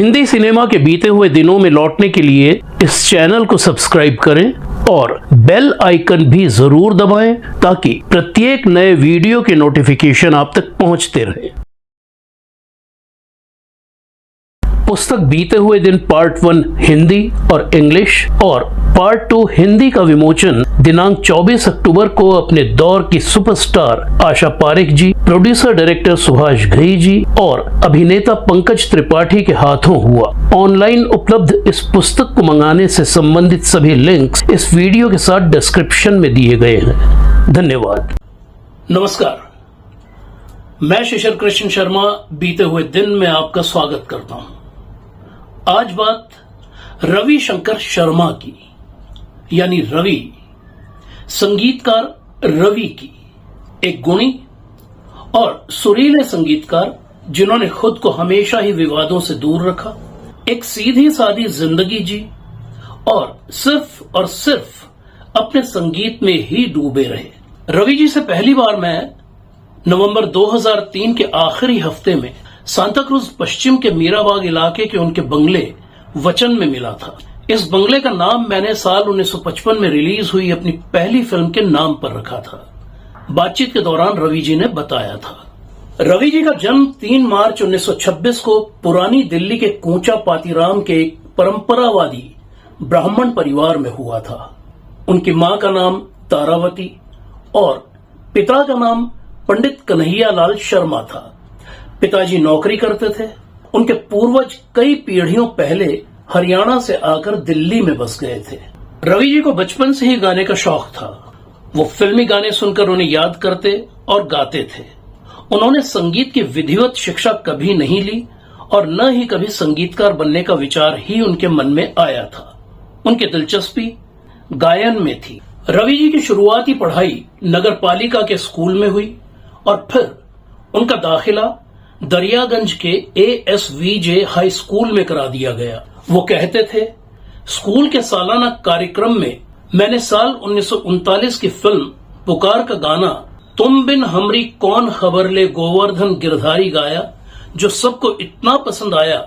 Hindi cinema के बीते हुए दिनों में लौटने के लिए इस चैनल को सब्सक्राइब करें और बेल आइकन भी जरूर दबाएं ताकि प्रत्येक नए वीडियो के नोटिफिकेशन आप तक पहुंचते रहे। पुस्तक बीते हुए दिन पार्ट 1 हिंदी और इंग्लिश और पार्ट 2 हिंदी का विमोचन दिनांक 24 अक्टूबर को अपने दौर की सुपरस्टार आशा पारेख जी, प्रोड्यूसर डायरेक्टर सुभाष घई जी और अभिनेता पंकज त्रिपाठी के हाथों हुआ। ऑनलाइन उपलब्ध इस पुस्तक को मंगाने से संबंधित सभी लिंक्स इस वीडियो के साथ डिस्क्रिप्शन में दिए गए हैं। धन्यवाद। नमस्कार, मैं शिशिर कृष्ण शर्मा बीते हुए दिन में आपका स्वागत करता हूं। आज बात रवि शंकर शर्मा की, यानी रवि, संगीतकार रवि की, एक गुणी और सुरीले संगीतकार जिन्होंने खुद को हमेशा ही विवादों से दूर रखा, एक सीधी सादी जिंदगी जी और सिर्फ अपने संगीत में ही डूबे रहे। रवि जी से पहली बार मैं नवंबर 2003 के आखिरी हफ्ते में सांता क्रूज पश्चिम के मीराबाग इलाके के उनके बंगले वचन में मिला था। इस बंगले का नाम मैंने साल 1955 में रिलीज हुई अपनी पहली फिल्म के नाम पर रखा था। बातचीत के दौरान रवि जी ने बताया था। रवि जी का जन्म 3 मार्च 1926 को पुरानी दिल्ली के कूंचा पातीराम के एक परंपरावादी ब्राह्मण परिवार में हुआ था। उनकी मां का नाम तारावती और पिता का नाम पंडित कन्हैया लाल शर्मा था। पिताजी नौकरी करते थे। उनके पूर्वज कई पीढ़ियों पहले हरियाणा से आकर दिल्ली में बस गए थे। रवि जी को बचपन से ही गाने का शौक था। वो फिल्मी गाने सुनकर उन्हें याद करते और गाते थे। उन्होंने संगीत की विधिवत शिक्षा कभी नहीं ली और न ही कभी संगीतकार बनने का विचार ही उनके मन में आया था। उनकी दिलचस्पी गायन में थी। रवि जी की शुरुआती पढ़ाई नगर पालिका के स्कूल में हुई और फिर उनका दाखिला दरियागंज के ASVJ हाई स्कूल में करा दिया गया। वो कहते थे, स्कूल के सालाना कार्यक्रम में मैंने साल 1939 की फिल्म पुकार का गाना तुम बिन हमरी कौन खबर ले गोवर्धन गिरधारी गाया, जो सबको इतना पसंद आया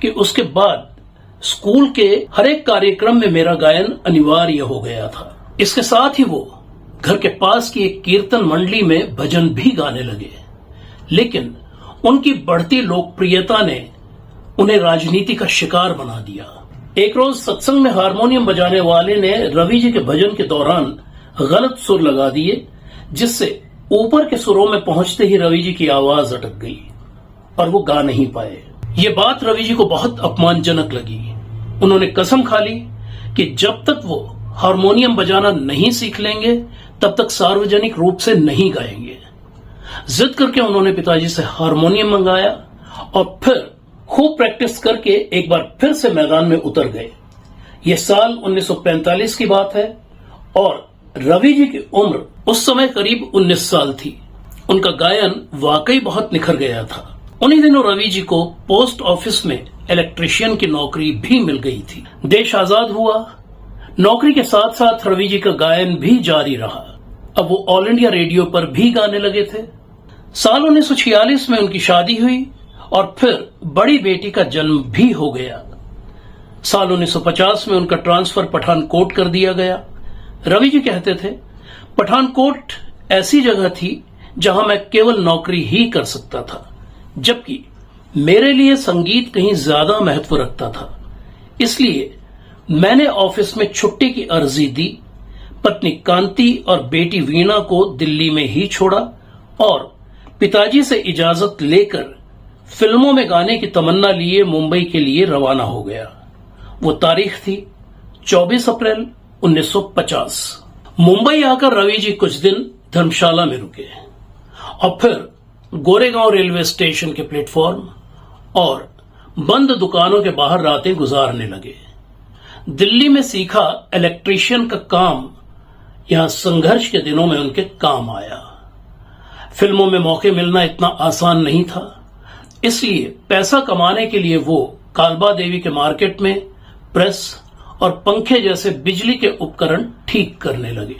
कि उसके बाद स्कूल के हर एक कार्यक्रम में मेरा गायन अनिवार्य हो गया था। इसके साथ ही वो घर के पास की एक कीर्तन मंडली में भजन भी गाने लगे। लेकिन उनकी बढ़ती लोकप्रियता ने उन्हें राजनीति का शिकार बना दिया। एक रोज सत्संग में हारमोनियम बजाने वाले ने रवि जी के भजन के दौरान गलत सुर लगा दिए, जिससे ऊपर के सुरों में पहुंचते ही रवि जी की आवाज अटक गई और वो गा नहीं पाए। ये बात रवि जी को बहुत अपमानजनक लगी। उन्होंने कसम खा ली कि जब तक वो हारमोनियम बजाना नहीं सीख लेंगे तब तक सार्वजनिक रूप से नहीं गाएंगे। जिद करके उन्होंने पिताजी से हारमोनियम मंगाया और फिर खूब प्रैक्टिस करके एक बार फिर से मैदान में उतर गए। यह साल 1945 की बात है और रवि जी की उम्र उस समय करीब 19 साल थी। उनका गायन वाकई बहुत निखर गया था। उन्हीं दिनों रवि जी को पोस्ट ऑफिस में इलेक्ट्रीशियन की नौकरी भी मिल गई थी। देश आजाद हुआ। नौकरी के साथ साथ रवि जी का गायन भी जारी रहा। अब वो ऑल इंडिया रेडियो पर भी गाने लगे थे। साल 1946 में उनकी शादी हुई और फिर बड़ी बेटी का जन्म भी हो गया। साल 1950 में उनका ट्रांसफर पठानकोट कर दिया गया। रवि जी कहते थे, पठानकोट ऐसी जगह थी जहां मैं केवल नौकरी ही कर सकता था, जबकि मेरे लिए संगीत कहीं ज्यादा महत्व रखता था। इसलिए मैंने ऑफिस में छुट्टी की अर्जी दी, पत्नी कांति और बेटी वीणा को दिल्ली में ही छोड़ा और पिताजी से इजाजत लेकर फिल्मों में गाने की तमन्ना लिए मुंबई के लिए रवाना हो गया। वो तारीख थी 24 अप्रैल 1950। मुंबई आकर रवि जी कुछ दिन धर्मशाला में रुके और फिर गोरेगांव रेलवे स्टेशन के प्लेटफॉर्म और बंद दुकानों के बाहर रातें गुजारने लगे। दिल्ली में सीखा इलेक्ट्रीशियन का काम यहां संघर्ष के दिनों में उनके काम आया। फिल्मों में मौके मिलना इतना आसान नहीं था, इसलिए पैसा कमाने के लिए वो कालबा देवी के मार्केट में प्रेस और पंखे जैसे बिजली के उपकरण ठीक करने लगे।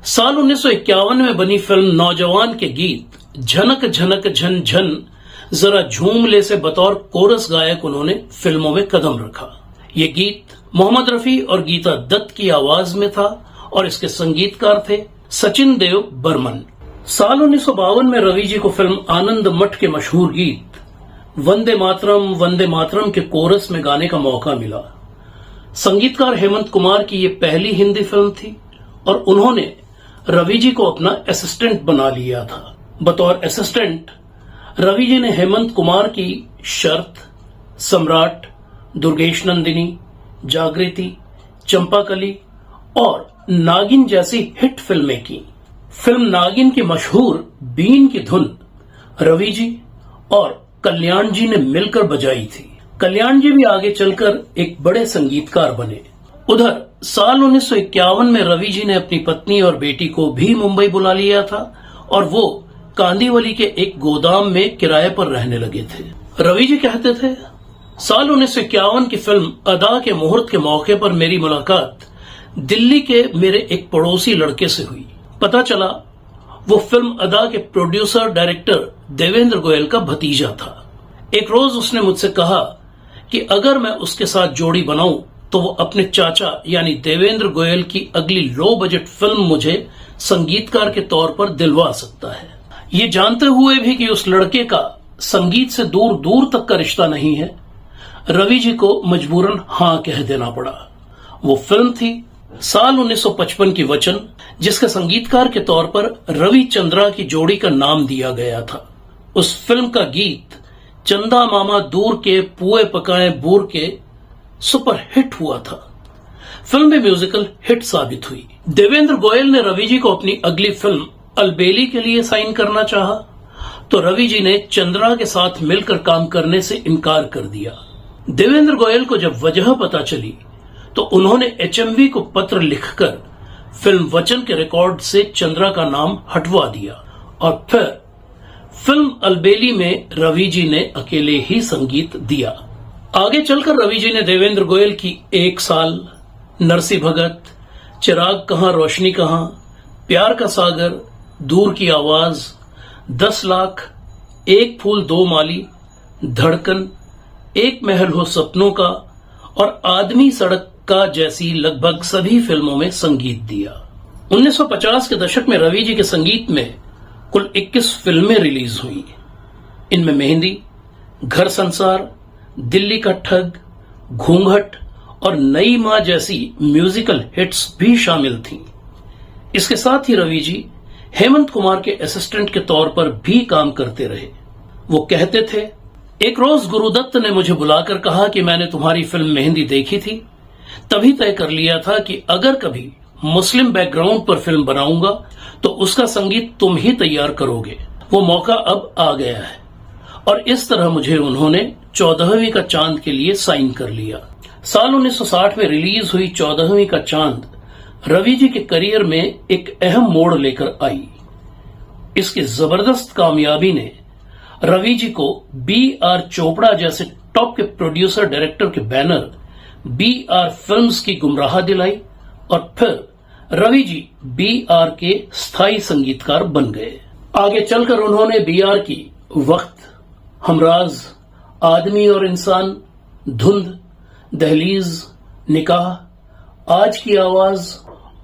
साल 1951 में बनी फिल्म नौजवान के गीत झनक झनक झन झन जरा झूम ले से बतौर कोरस गायक उन्होंने फिल्मों में कदम रखा। ये गीत मोहम्मद रफी और गीता दत्त की आवाज में था और इसके संगीतकार थे सचिन देव बर्मन। साल 1952 में रवि जी को फिल्म आनंद मठ के मशहूर गीत वंदे मातरम के कोरस में गाने का मौका मिला। संगीतकार हेमंत कुमार की ये पहली हिंदी फिल्म थी और उन्होंने रवि जी को अपना असिस्टेंट बना लिया था। बतौर असिस्टेंट रवि जी ने हेमंत कुमार की शर्त, सम्राट, दुर्गेश नंदिनी, जागृति, चंपाकली और नागिन जैसी हिट फिल्में की। फिल्म नागिन की मशहूर बीन की धुन रवि जी और कल्याण जी ने मिलकर बजाई थी। कल्याण जी भी आगे चलकर एक बड़े संगीतकार बने। उधर साल 1951 में रवि जी ने अपनी पत्नी और बेटी को भी मुंबई बुला लिया था और वो कांदीवली के एक गोदाम में किराए पर रहने लगे थे। रवि जी कहते थे, साल 1951 की फिल्म अदा के मुहूर्त के मौके पर मेरी मुलाकात दिल्ली के मेरे एक पड़ोसी लड़के से हुई। पता चला वो फिल्म अदा के प्रोड्यूसर डायरेक्टर देवेंद्र गोयल का भतीजा था। एक रोज उसने मुझसे कहा कि अगर मैं उसके साथ जोड़ी बनाऊं तो वो अपने चाचा यानी देवेंद्र गोयल की अगली लो बजट फिल्म मुझे संगीतकार के तौर पर दिलवा सकता है। ये जानते हुए भी कि उस लड़के का संगीत से दूर दूर तक का रिश्ता नहीं है, रवि जी को मजबूरन हां कह देना पड़ा। वो फिल्म थी साल 1955 की वचन, जिसके संगीतकार के तौर पर रवि चंद्रा की जोड़ी का नाम दिया गया था। उस फिल्म का गीत चंदा मामा दूर के पुए पकाए बूर के सुपर हिट हुआ था। फिल्म भी म्यूजिकल हिट साबित हुई। देवेंद्र गोयल ने रवि जी को अपनी अगली फिल्म अलबेली के लिए साइन करना चाहा तो रवि जी ने चंद्रा के साथ मिलकर काम करने से इनकार कर दिया। देवेंद्र गोयल को जब वजह पता चली तो उन्होंने एचएमवी को पत्र लिखकर फिल्म वचन के रिकॉर्ड से चंद्रा का नाम हटवा दिया और फिर फिल्म अलबेली में रवि जी ने अकेले ही संगीत दिया। आगे चलकर रवि जी ने देवेंद्र गोयल की एक साल, नरसी भगत, चिराग कहां रोशनी कहां, प्यार का सागर, दूर की आवाज, 10 लाख, एक फूल दो माली, धड़कन, एक महल हो सपनों का और आदमी सड़क का जैसी लगभग सभी फिल्मों में संगीत दिया। 1950 के दशक में रवि जी के संगीत में कुल 21 फिल्में रिलीज हुई। इनमें मेहंदी, घर संसार, दिल्ली का ठग, घूंघट और नई मां जैसी म्यूजिकल हिट्स भी शामिल थीं। इसके साथ ही रवि जी हेमंत कुमार के असिस्टेंट के तौर पर भी काम करते रहे। वो कहते थे, एक रोज गुरुदत्त ने मुझे बुलाकर कहा कि मैंने तुम्हारी फिल्म मेहंदी देखी थी, तभी तय कर लिया था कि अगर कभी मुस्लिम बैकग्राउंड पर फिल्म बनाऊंगा तो उसका संगीत तुम ही तैयार करोगे। वो मौका अब आ गया है और इस तरह मुझे उन्होंने 14वीं का चांद के लिए साइन कर लिया। साल 1960 में रिलीज हुई 14वीं का चांद रवि जी के करियर में एक अहम मोड़ लेकर आई। इसकी जबरदस्त कामयाबी ने रवि जी को B.R. चोपड़ा जैसे टॉप के प्रोड्यूसर डायरेक्टर के बैनर B.R. फिल्म्स की गुमराह दिलाई और फिर रवि जी B.R. के स्थायी संगीतकार बन गए। आगे चलकर उन्होंने B.R. की वक्त, हमराज, आदमी और इंसान, धुंध, दहलीज, निकाह, आज की आवाज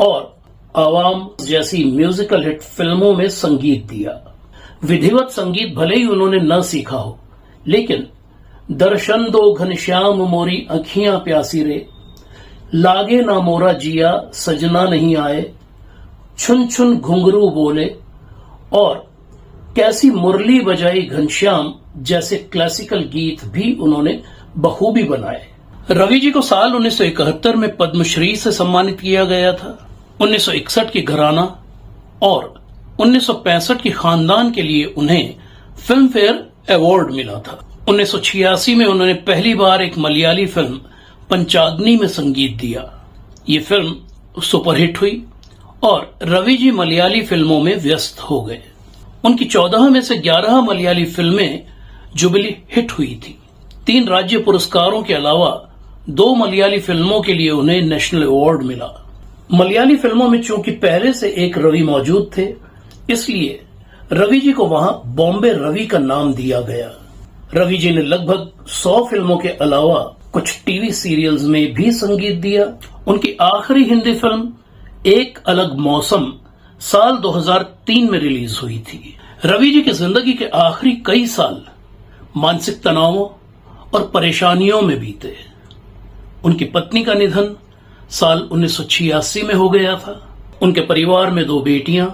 और आवाम जैसी म्यूजिकल हिट फिल्मों में संगीत दिया। विधिवत संगीत भले ही उन्होंने न सीखा हो, लेकिन दर्शन दो घनश्याम मोरी अखियां प्यासी रे, लागे ना मोरा जिया सजना नहीं आए, छुन छुन घुंघरू बोले और कैसी मुरली बजाई घनश्याम जैसे क्लासिकल गीत भी उन्होंने बखूबी बनाए। रवि जी को साल 1971 में पद्मश्री से सम्मानित किया गया था। 1961 की घराना और 1965 की खानदान के लिए उन्हें फिल्म फेयर अवार्ड मिला था। 1986 में उन्होंने पहली बार एक मलयाली फिल्म पंचाग्नि में संगीत दिया। ये फिल्म सुपरहिट हुई और रवि जी मलयाली फिल्मों में व्यस्त हो गए। उनकी 14 में से 11 मलयाली फिल्में जुबली हिट हुई थी। 3 राज्य पुरस्कारों के अलावा 2 मलयाली फिल्मों के लिए उन्हें नेशनल अवार्ड मिला। मलयाली फिल्मों में चूंकि पहले से एक रवि मौजूद थे, इसलिए रवि जी को वहां बॉम्बे रवि का नाम दिया गया। रवि जी ने लगभग 100 फिल्मों के अलावा कुछ टीवी सीरियल्स में भी संगीत दिया। उनकी आखिरी हिंदी फिल्म एक अलग मौसम साल 2003 में रिलीज हुई थी। रवि जी की जिंदगी के आखिरी कई साल मानसिक तनावों और परेशानियों में बीते। उनकी पत्नी का निधन साल 1986 में हो गया था। उनके परिवार में 2 बेटियां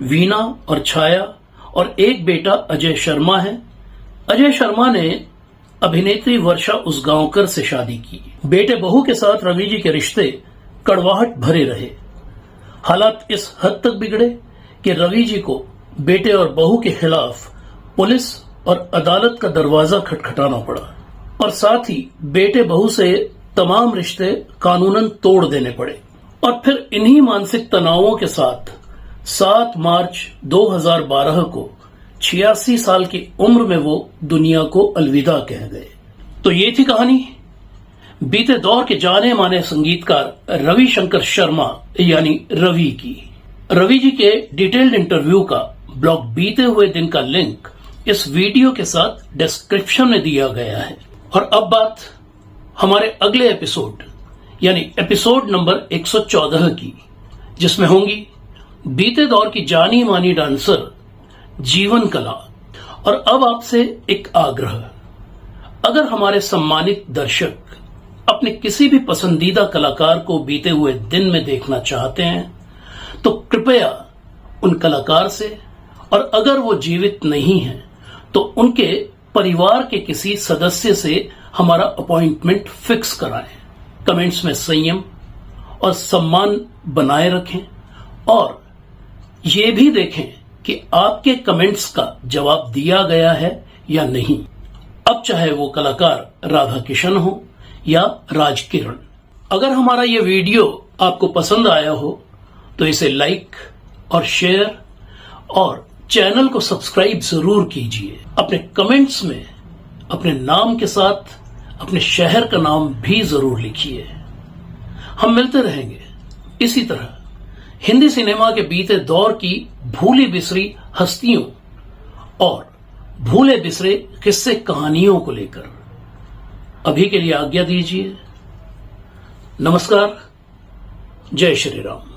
वीना और छाया और एक बेटा अजय शर्मा है। अजय शर्मा ने अभिनेत्री वर्षा उसगांवकर से शादी की। बेटे बहू के साथ रवि जी के रिश्ते कड़वाहट भरे रहे। हालात इस हद तक बिगड़े कि रवि जी को बेटे और बहू के खिलाफ पुलिस और अदालत का दरवाजा खटखटाना पड़ा और साथ ही बेटे बहू से तमाम रिश्ते कानूनन तोड़ देने पड़े। और फिर इन्हीं मानसिक तनावों के साथ 7 मार्च 2012 को 86 साल की उम्र में वो दुनिया को अलविदा कह गए। तो ये थी कहानी बीते दौर के जाने माने संगीतकार रवि शंकर शर्मा यानी रवि की। रवि जी के डिटेल्ड इंटरव्यू का ब्लॉग बीते हुए दिन का लिंक इस वीडियो के साथ डिस्क्रिप्शन में दिया गया है। और अब बात हमारे अगले एपिसोड यानी एपिसोड नंबर 114 की, जिसमें होंगी बीते दौर की जानी मानी डांसर जीवन कला। और अब आपसे एक आग्रह, अगर हमारे सम्मानित दर्शक अपने किसी भी पसंदीदा कलाकार को बीते हुए दिन में देखना चाहते हैं तो कृपया उन कलाकार से, और अगर वो जीवित नहीं हैं तो उनके परिवार के किसी सदस्य से हमारा अपॉइंटमेंट फिक्स कराएं। कमेंट्स में संयम और सम्मान बनाए रखें और ये भी देखें कि आपके कमेंट्स का जवाब दिया गया है या नहीं, अब चाहे वो कलाकार राधा किशन हो या राज किरण। अगर हमारा ये वीडियो आपको पसंद आया हो तो इसे लाइक और शेयर और चैनल को सब्सक्राइब जरूर कीजिए। अपने कमेंट्स में अपने नाम के साथ अपने शहर का नाम भी जरूर लिखिए। हम मिलते रहेंगे इसी तरह हिंदी सिनेमा के बीते दौर की भूली बिसरी हस्तियों और भूले बिसरे किस्से कहानियों को लेकर। अभी के लिए आज्ञा दीजिए। नमस्कार। जय श्री राम।